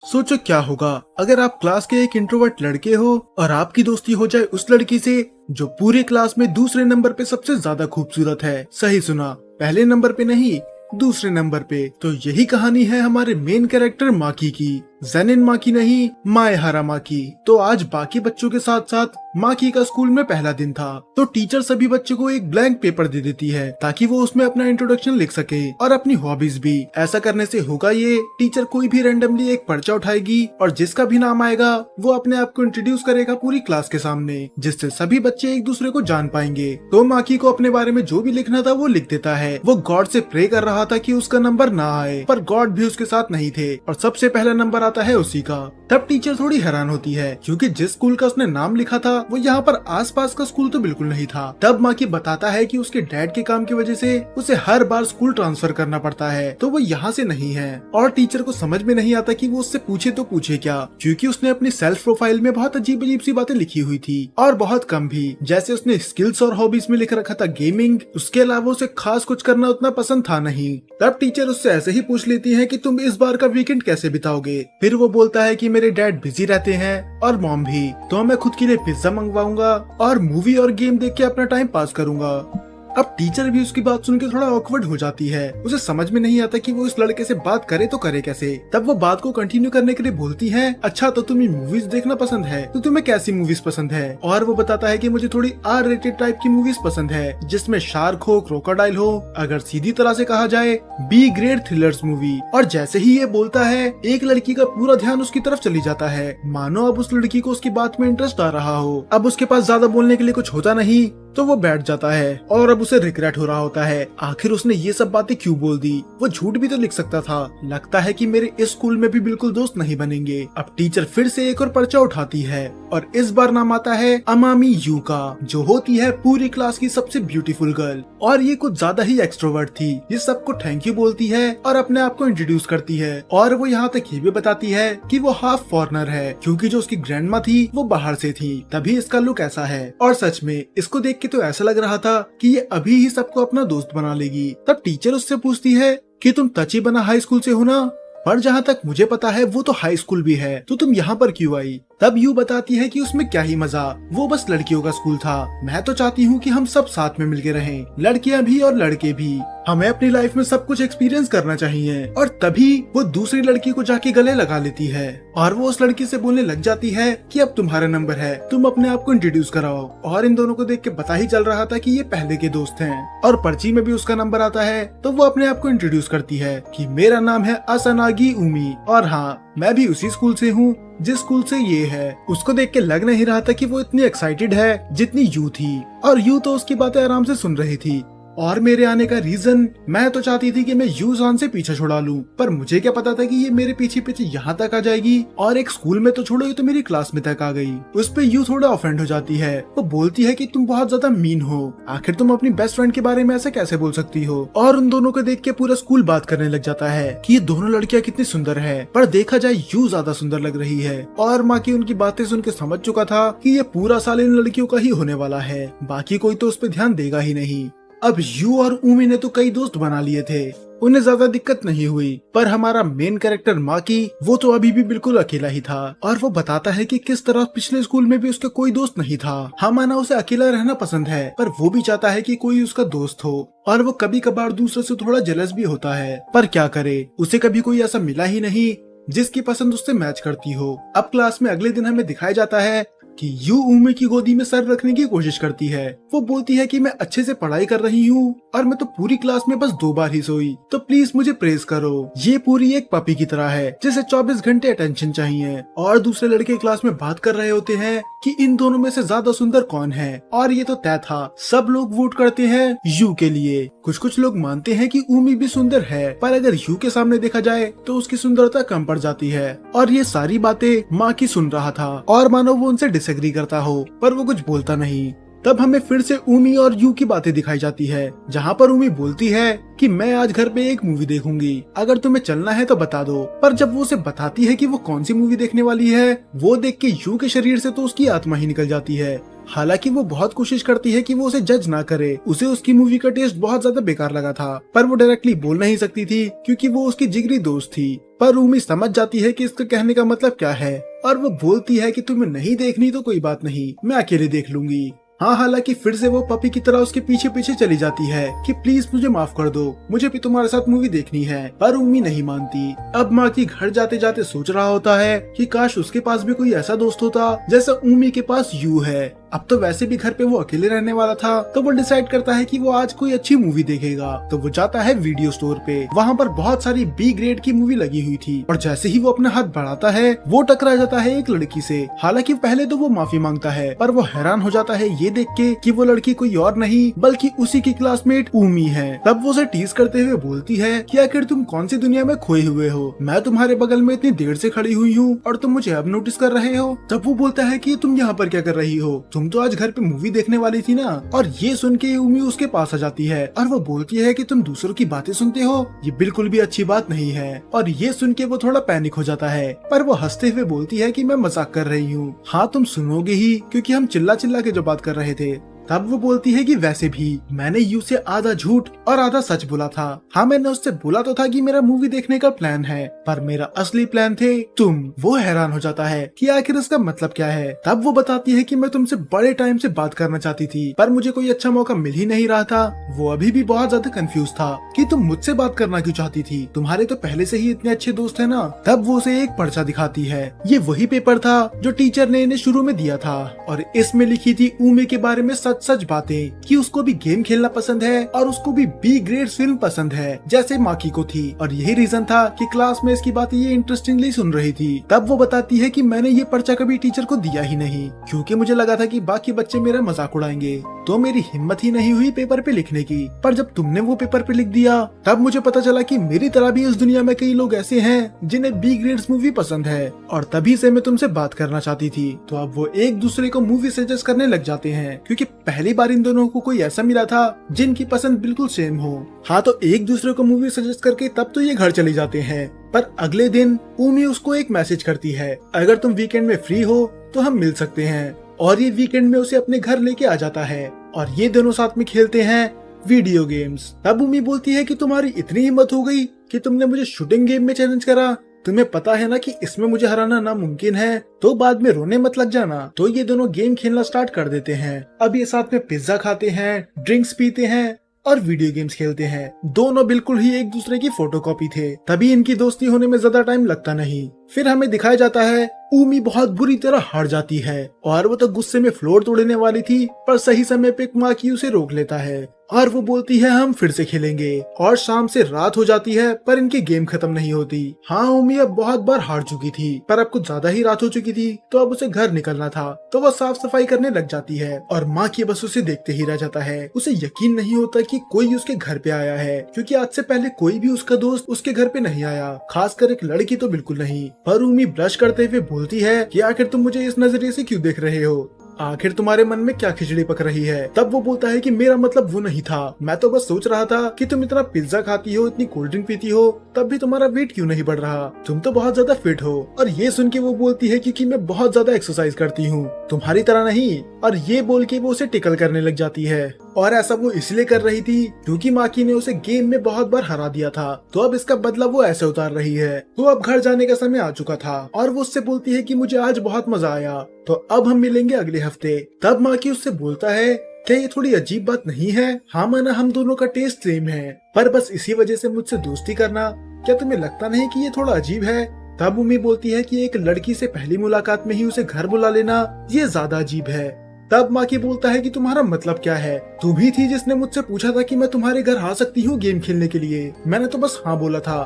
सोचो क्या होगा अगर आप क्लास के एक इंट्रोवर्ट लड़के हो और आपकी दोस्ती हो जाए उस लड़की से जो पूरे क्लास में दूसरे नंबर पे सबसे ज्यादा खूबसूरत है। सही सुना, पहले नंबर पे नहीं, दूसरे नंबर पे। तो यही कहानी है हमारे मेन कैरेक्टर माकी की, जेनिन माकी नहीं, माएहारा माकी। तो आज बाकी बच्चों के साथ साथ माकी का स्कूल में पहला दिन था, तो टीचर सभी बच्चों को एक ब्लैंक पेपर दे देती है ताकि वो उसमें अपना इंट्रोडक्शन लिख सके और अपनी हॉबीज भी। ऐसा करने से होगा ये, टीचर कोई भी रैंडमली एक पर्चा उठाएगी और जिसका भी नाम आएगा वो अपने आप को इंट्रोड्यूस करेगा पूरी क्लास के सामने, जिससे सभी बच्चे एक दूसरे को जान पाएंगे। तो माकी को अपने बारे में जो भी लिखना था वो लिख देता है। वो गॉड से प्रे कर रहा था कि उसका नंबर ना आए, पर गॉड भी उसके साथ नहीं थे और सबसे पहला नंबर आता है उसी का। तब टीचर थोड़ी हैरान होती है क्योंकि जिस स्कूल का उसने नाम लिखा था वो यहाँ पर आसपास का स्कूल तो बिल्कुल नहीं था। तब माकी बताता है कि उसके डैड के काम की वजह से उसे हर बार स्कूल ट्रांसफर करना पड़ता है, तो वो यहाँ से नहीं है। और टीचर को समझ में नहीं आता कि वो उससे पूछे तो पूछे क्या, क्योंकि उसने अपनी सेल्फ प्रोफाइल में बहुत अजीब अजीब सी बातें लिखी हुई थी और बहुत कम भी। जैसे उसने स्किल्स और हॉबीज में लिख रखा था गेमिंग, उसके अलावा उसे खास कुछ करना उतना पसंद था नहीं। तब टीचर उससे ऐसे ही पूछ लेती है कि तुम इस बार का वीकेंड कैसे बिताओगे। फिर वो बोलता है कि मेरे डैड बिजी रहते हैं और मॉम भी, तो मैं खुद के लिए पिज्जा मंगवाऊंगा और मूवी और गेम देख के अपना टाइम पास करूंगा। अब टीचर भी उसकी बात सुन के थोड़ा ऑकवर्ड हो जाती है। उसे समझ में नहीं आता कि वो इस लड़के से बात करे तो करे कैसे। तब वो बात को कंटिन्यू करने के लिए बोलती है, अच्छा तो तुम्हें मूवीज देखना पसंद है, तो तुम्हें कैसी मूवीज पसंद है। और वो बताता है कि मुझे थोड़ी आर रेटेड टाइप की मूवीज पसंद है, जिसमें शार्क हो, क्रोकोडाइल हो, अगर सीधी तरह से कहा जाए बी ग्रेड थ्रिलर्स मूवी। और जैसे ही ये बोलता है एक लड़की का पूरा ध्यान उसकी तरफ चली जाता है, मानो अब उस लड़की को उसकी बात में इंटरेस्ट आ रहा हो। अब उसके पास ज्यादा बोलने के लिए कुछ होता नहीं, तो वो बैठ जाता है और अब उसे रिग्रेट हो रहा होता है, आखिर उसने ये सब बातें क्यों बोल दी। वो झूठ भी तो लिख सकता था। लगता है कि मेरे इस स्कूल में भी बिल्कुल दोस्त नहीं बनेंगे। अब टीचर फिर से एक और पर्चा उठाती है और इस बार नाम आता है अमामी यू का, जो होती है पूरी क्लास की सबसे ब्यूटीफुल गर्ल। और ये कुछ ज्यादा ही एक्सट्रोवर्ट थी। ये सबको थैंक यू बोलती है और अपने आप को इंट्रोड्यूस करती है। और वो यहाँ तक ये भी बताती है कि वो हाफ फॉरेनर है, क्योंकि जो उसकी ग्रैंडमा थी वो बाहर से थी, तभी इसका लुक ऐसा है। और सच में इसको देख के तो ऐसा लग रहा था कि ये अभी ही सबको अपना दोस्त बना लेगी। तब टीचर उससे पूछती है कि तुम तचिबना हाई स्कूल से हो ना, पर जहाँ तक मुझे पता है वो तो हाई स्कूल भी है, तो तुम यहाँ पर क्यों आई। तब यू बताती है कि उसमें क्या ही मजा, वो बस लड़कियों का स्कूल था। मैं तो चाहती हूँ कि हम सब साथ में मिलके रहें, लड़कियाँ भी और लड़के भी। हमें अपनी लाइफ में सब कुछ एक्सपीरियंस करना चाहिए। और तभी वो दूसरी लड़की को जाके गले लगा लेती है और वो उस लड़की से बोलने लग जाती है कि अब तुम्हारा नंबर है, तुम अपने आप को इंट्रोड्यूस कराओ। और इन दोनों को देख के पता ही चल रहा था कि ये पहले के दोस्त हैं। और पर्ची में भी उसका नंबर आता है, तो वो अपने आप को इंट्रोड्यूस करती है कि मेरा नाम है असानागी उमी और हाँ, मैं भी उसी स्कूल से हूँ जिस स्कूल से ये है। उसको देख के लग नहीं रहा था कि वो इतनी एक्साइटेड है जितनी यू थी, और यू तो उसकी बातें आराम से सुन रही थी। और मेरे आने का रीजन, मैं तो चाहती थी कि मैं यूजान से पीछा छुड़ा लूं, पर मुझे क्या पता था कि ये मेरे पीछे पीछे यहाँ तक आ जाएगी। और एक स्कूल में तो छोड़ो, ये तो मेरी क्लास में तक आ गई। उस पे यू थोड़ा ऑफेंड हो जाती है। वो बोलती है कि तुम बहुत ज्यादा मीन हो, आखिर तुम अपनी बेस्ट फ्रेंड के बारे में ऐसे कैसे बोल सकती हो। और उन दोनों को देख के पूरा स्कूल बात करने लग जाता है कि ये दोनों लड़कियां कितनी सुंदर है, पर देखा जाए यू ज्यादा सुंदर लग रही है। और माँ की उनकी बातें सुन के समझ चुका था कि ये पूरा साल इन लड़कियों का ही होने वाला है, बाकी कोई तो उस पर ध्यान देगा ही नहीं। अब यू और उमी ने तो कई दोस्त बना लिए थे, उन्हें ज्यादा दिक्कत नहीं हुई, पर हमारा मेन कैरेक्टर माकी, वो तो अभी भी बिल्कुल अकेला ही था। और वो बताता है कि किस तरह पिछले स्कूल में भी उसका कोई दोस्त नहीं था। हाँ, माना उसे अकेला रहना पसंद है, पर वो भी चाहता है कि कोई उसका दोस्त हो। और वो कभी कभार दूसरे से थोड़ा जेलस भी होता है, पर क्या करे, उसे कभी कोई ऐसा मिला ही नहीं जिसकी पसंद उससे मैच करती हो। अब क्लास में अगले दिन हमें दिखाया जाता है कि यू उमी की गोदी में सर रखने की कोशिश करती है। वो बोलती है कि मैं अच्छे से पढ़ाई कर रही हूँ और मैं तो पूरी क्लास में बस 2 बार ही सोई, तो प्लीज मुझे प्रेज करो। ये पूरी एक पपी की तरह है जिसे 24 घंटे अटेंशन चाहिए। और दूसरे लड़के क्लास में बात कर रहे होते हैं कि इन दोनों में से ज्यादा सुंदर कौन है, और ये तो तय था, सब लोग वोट करते हैं यू के लिए। कुछ लोग मानते हैं कि उमी भी सुंदर है, पर अगर यू के सामने देखा जाए तो उसकी सुंदरता कम पड़ जाती है। और ये सारी बातें माँ की सुन रहा था, और मानो वो उनसे डिसएग्री करता हो, पर वो कुछ बोलता नहीं। तब हमें फिर से उमी और यू की बातें दिखाई जाती है, जहाँ पर उमी बोलती है कि मैं आज घर पे एक मूवी देखूंगी, अगर तुम्हें चलना है तो बता दो। पर जब वो उसे बताती है कि वो कौन सी मूवी देखने वाली है, वो देख के यू के शरीर से तो उसकी आत्मा ही निकल जाती है। हालांकि वो बहुत कोशिश करती है कि वो उसे जज ना करे, उसे उसकी मूवी का टेस्ट बहुत ज्यादा बेकार लगा था, पर वो डायरेक्टली बोल नहीं सकती थी क्योंकि वो उसकी जिगरी दोस्त थी। पर उमी समझ जाती है कि इसके कहने का मतलब क्या है और वो बोलती है कि तुम्हें नहीं देखनी तो कोई बात नहीं, मैं अकेले देख लूंगी। हाँ, हालांकि फिर से वो पपी की तरह उसके पीछे पीछे चली जाती है कि प्लीज मुझे माफ कर दो, मुझे भी तुम्हारे साथ मूवी देखनी है। पर उम्मी नहीं मानती। अब माकी घर जाते जाते सोच रहा होता है कि काश उसके पास भी कोई ऐसा दोस्त होता जैसा उम्मी के पास यू है। अब तो वैसे भी घर पे वो अकेले रहने वाला था, तो वो डिसाइड करता है कि वो आज कोई अच्छी मूवी देखेगा। तो वो जाता है वीडियो स्टोर पे। वहाँ पर बहुत सारी बी ग्रेड की मूवी लगी हुई थी और जैसे ही वो अपना हाथ बढ़ाता है वो टकरा जाता है एक लड़की से। हालांकि पहले तो वो माफी मांगता है, पर वो हैरान हो जाता है ये देख के कि वो लड़की कोई और नहीं बल्कि उसी की क्लासमेट उमी है। तब वो उसे टीज करते हुए बोलती है कि आखिर तुम कौन सी दुनिया में खोए हुए हो, मैं तुम्हारे बगल में इतनी देर से खड़ी हुई हूँ और तुम मुझे अब नोटिस कर रहे हो। तब वो बोलता है कि तुम यहाँ पर क्या कर रही हो, तुम तो आज घर पे मूवी देखने वाली थी ना। और ये सुन के उमी उसके पास आ जाती है और वो बोलती है कि तुम दूसरों की बातें सुनते हो, ये बिल्कुल भी अच्छी बात नहीं है। और ये सुन के वो थोड़ा पैनिक हो जाता है, पर वो हंसते हुए बोलती है कि मैं मजाक कर रही हूँ। हाँ, तुम सुनोगे ही क्योंकि हम चिल्ला चिल्ला के जो बात कर रहे थे। तब वो बोलती है कि वैसे भी मैंने यू से आधा झूठ और आधा सच बोला था। हाँ, मैंने उससे बोला तो था कि मेरा मूवी देखने का प्लान है, पर मेरा असली प्लान थे तुम। वो हैरान हो जाता है कि आखिर इसका मतलब क्या है। तब वो बताती है कि मैं तुमसे बड़े टाइम से बात करना चाहती थी, पर मुझे कोई अच्छा मौका मिल ही नहीं रहा था। वो अभी भी बहुत ज्यादा कंफ्यूज था कि तुम मुझसे बात करना क्यों चाहती थी, तुम्हारे तो पहले से ही इतने अच्छे दोस्त है ना। तब वो उसे एक पर्चा दिखाती है। ये वही पेपर था जो टीचर ने इन्हें शुरू में दिया था और इसमें लिखी थी उमे के बारे में सच बातें कि उसको भी गेम खेलना पसंद है और उसको भी बी ग्रेड फिल्म पसंद है जैसे माकी को थी। और यही रीजन था कि क्लास में इसकी बातें ये इंटरेस्टिंगली सुन रही थी। तब वो बताती है कि मैंने ये पर्चा कभी टीचर को दिया ही नहीं क्योंकि मुझे लगा था कि बाकी बच्चे मेरा मजाक उड़ाएंगे, तो मेरी हिम्मत ही नहीं हुई पेपर पे लिखने की। पर जब तुमने वो पेपर पे लिख दिया तब मुझे पता चला कि मेरी तरह भी इस दुनिया में कई लोग ऐसे हैं जिन्हें बी ग्रेड्स मूवी पसंद है और तभी से मैं तुमसे बात करना चाहती थी। तो अब वो एक दूसरे को मूवी सजेस्ट करने लग जाते हैं क्योंकि पहली बार इन दोनों को कोई ऐसा मिला था जिनकी पसंद बिल्कुल सेम हो। हाँ, तो एक दूसरे को मूवी सजेस्ट करके तब तो ये घर चले जाते हैं। पर अगले दिन उमी उसको एक मैसेज करती है, अगर तुम वीकेंड में फ्री हो तो हम मिल सकते हैं। और ये वीकेंड में उसे अपने घर लेके आ जाता है और ये दोनों साथ में खेलते हैं वीडियो गेम्स। तब उमी बोलती है कि तुम्हारी इतनी हिम्मत हो गई कि तुमने मुझे शूटिंग गेम में चैलेंज करा, तुम्हें पता है ना कि इसमें मुझे हराना नामुमकिन है, तो बाद में रोने मत लग जाना। तो ये दोनों गेम खेलना स्टार्ट कर देते हैं। अब ये साथ में पिज्जा खाते हैं, ड्रिंक्स पीते हैं और वीडियो गेम्स खेलते हैं। दोनों बिल्कुल ही एक दूसरे की फोटोकॉपी थे, तभी इनकी दोस्ती होने में ज्यादा टाइम लगता नहीं। फिर हमें दिखाया जाता है उमी बहुत बुरी तरह हार जाती है और वो तो गुस्से में फ्लोर तोड़ने वाली थी, पर सही समय पे माकी उसे रोक लेता है और वो बोलती है हम फिर से खेलेंगे। और शाम से रात हो जाती है पर इनकी गेम खत्म नहीं होती। हाँ, उमी अब बहुत बार हार चुकी थी, पर अब कुछ ज्यादा ही रात हो चुकी थी, तो अब उसे घर निकलना था। तो वो साफ सफाई करने लग जाती है और माँ की बस उसे देखते ही रह जाता है। उसे यकीन नहीं होता कि कोई उसके घर पे आया है, क्योंकि आज से पहले कोई भी उसका दोस्त उसके घर पे नहीं आया, खासकर एक लड़की तो बिल्कुल नहीं। पर उमी ब्रश करते हुए बोलती है कि आखिर तुम मुझे इस नजरिए से क्यों देख रहे हो, आखिर तुम्हारे मन में क्या खिचड़ी पक रही है। तब वो बोलता है कि मेरा मतलब वो नहीं था, मैं तो बस सोच रहा था कि तुम इतना पिज्जा खाती हो, इतनी कोल्ड ड्रिंक पीती हो, तब भी तुम्हारा वेट क्यों नहीं बढ़ रहा, तुम तो बहुत ज्यादा फिट हो। और ये सुन के वो बोलती है क्योंकि मैं बहुत ज्यादा एक्सरसाइज करती हूँ, तुम्हारी तरह नहीं। और ये बोल के वो उसे टिकल करने लग जाती है और ऐसा वो इसलिए कर रही थी क्योंकि माकी ने उसे गेम में बहुत बार हरा दिया था, तो अब इसका बदला वो ऐसे उतार रही है। तो अब घर जाने का समय आ चुका था और वो उससे बोलती है कि मुझे आज बहुत मजा आया, तो अब हम मिलेंगे अगले हफ्ते। तब माकी उससे बोलता है क्या ये थोड़ी अजीब बात नहीं है, हाँ माना हम दोनों का टेस्ट सेम है, पर बस इसी वजह से मुझसे दोस्ती करना, क्या तुम्हें लगता नहीं कि ये थोड़ा अजीब है। तब उम्मी बोलती है कि एक लड़की से पहली मुलाकात में ही उसे घर बुला लेना ये ज्यादा अजीब है। तब माकी बोलता है कि तुम्हारा मतलब क्या है, तुम ही थी जिसने मुझसे पूछा था कि मैं तुम्हारे घर आ सकती हूँ गेम खेलने के लिए, मैंने तो बस हाँ बोला था।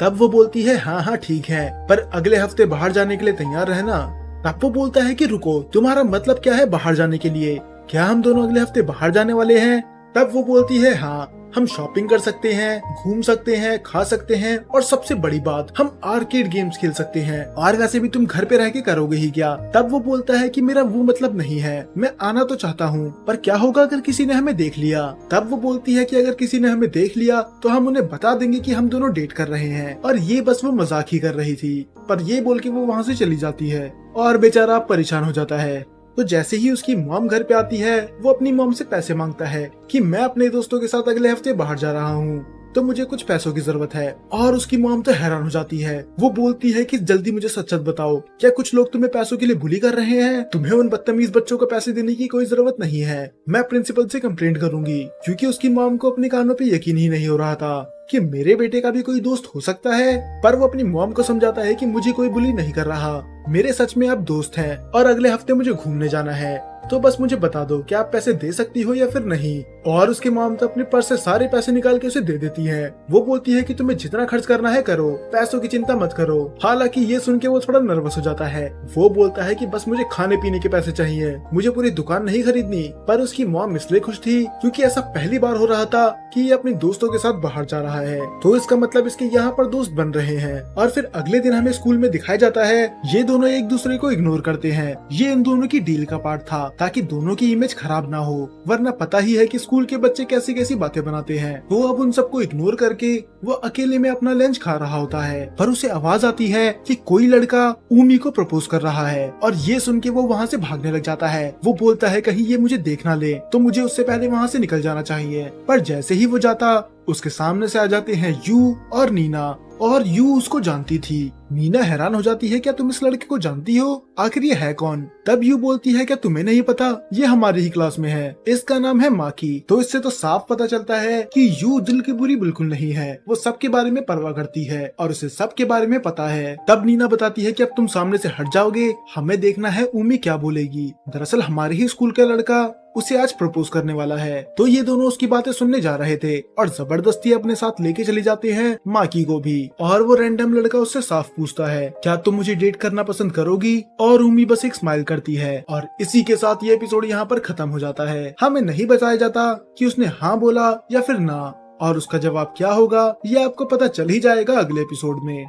तब वो बोलती है हाँ हाँ ठीक है, पर अगले हफ्ते बाहर जाने के लिए तैयार रहना। तब वो बोलता है कि रुको, तुम्हारा मतलब क्या है बाहर जाने के लिए, क्या हम दोनों अगले हफ्ते बाहर जाने वाले हैं। तब वो बोलती है हाँ, हम शॉपिंग कर सकते हैं, घूम सकते हैं, खा सकते हैं और सबसे बड़ी बात हम आर्केड गेम्स खेल सकते हैं, और वैसे भी तुम घर पे रह के करोगे ही क्या। तब वो बोलता है कि मेरा वो मतलब नहीं है, मैं आना तो चाहता हूँ, पर क्या होगा अगर किसी ने हमें देख लिया। तब वो बोलती है कि अगर किसी ने हमें देख लिया तो हम उन्हें बता देंगे कि हम दोनों डेट कर रहे हैं, और ये बस वो मजाक ही कर रही थी। पर ये बोल के वो वहाँ से चली जाती है और बेचारा परेशान हो जाता है। तो जैसे ही उसकी मॉम घर पे आती है वो अपनी मॉम से पैसे मांगता है कि मैं अपने दोस्तों के साथ अगले हफ्ते बाहर जा रहा हूँ। तो मुझे कुछ पैसों की जरूरत है। और उसकी मॉम तो हैरान हो जाती है। वो बोलती है कि जल्दी मुझे सच सच बताओ, क्या कुछ लोग तुम्हें पैसों के लिए बुली कर रहे हैं? तुम्हें उन बदतमीज बच्चों को पैसे देने की कोई जरूरत नहीं है। मैं प्रिंसिपल से कंप्लेंट करूंगी। क्योंकि उसकी मॉम को अपने कानों पे यकीन ही नहीं हो रहा था कि मेरे बेटे का भी कोई दोस्त हो सकता है। पर वो अपनी मॉम को समझाता है कि मुझे कोई बुली नहीं कर रहा, मेरे सच में अब दोस्त हैं और अगले हफ्ते मुझे घूमने जाना है, तो बस मुझे बता दो क्या आप पैसे दे सकती हो या फिर नहीं। और उसकी मॉम तो अपने पर्स से सारे पैसे निकाल के उसे दे देती है। वो बोलती है कि तुम्हें जितना खर्च करना है करो, पैसों की चिंता मत करो। हालांकि ये सुन के वो थोड़ा नर्वस हो जाता है। वो बोलता है कि बस मुझे खाने पीने के पैसे चाहिए, मुझे पूरी दुकान नहीं खरीदनी। पर उसकी मॉम इसलिए खुश थी क्योंकि ऐसा पहली बार हो रहा था कि ये अपने दोस्तों के साथ बाहर जा रहा है, तो इसका मतलब इसके यहाँ पर दोस्त बन रहे हैं। और फिर अगले दिन हमें स्कूल में दिखाया जाता है ये दोनों एक दूसरे को इग्नोर करते हैं। ये इन दोनों की डील का पार्ट था ताकि दोनों की इमेज खराब ना हो, वरना पता ही है कि स्कूल के बच्चे कैसी कैसी बातें बनाते हैं। वो अब उन सबको इग्नोर करके वो अकेले में अपना लंच खा रहा होता है। पर उसे आवाज आती है कि कोई लड़का ऊमी को प्रपोज कर रहा है और ये सुन के वो वहाँ से भागने लग जाता है। वो बोलता है कहीं ये मुझे देख ना ले, तो मुझे उससे पहले वहाँ से निकल जाना चाहिए। पर जैसे ही वो जाता उसके सामने से आ जाते हैं यू और नीना, और यू उसको जानती थी। नीना हैरान हो जाती है क्या तुम इस लड़के को जानती हो, आखिर ये है कौन? तब यू बोलती है क्या तुम्हें नहीं पता, ये हमारी ही क्लास में है, इसका नाम है माकी। तो इससे तो साफ पता चलता है कि यू दिल की बुरी बिल्कुल नहीं है, वो सबके बारे में परवाह करती है और उसे सबके बारे में पता है। तब नीना बताती है कि अब तुम सामने से हट जाओगे, हमें देखना है ऊमी क्या बोलेगी। दरअसल हमारे ही स्कूल का लड़का उसे आज प्रपोज करने वाला है। तो ये दोनों उसकी बातें सुनने जा रहे थे और जबरदस्ती अपने साथ लेके चले जाते हैं माकी को भी। और वो रैंडम लड़का उससे साफ पूछता है क्या तुम मुझे डेट करना पसंद करोगी? और उमी बस एक स्माइल करती है और इसी के साथ ये एपिसोड यहाँ पर खत्म हो जाता है। हमें नहीं बताया जाता कि उसने हाँ बोला या फिर ना, और उसका जवाब क्या होगा ये आपको पता चल ही जाएगा अगले एपिसोड में।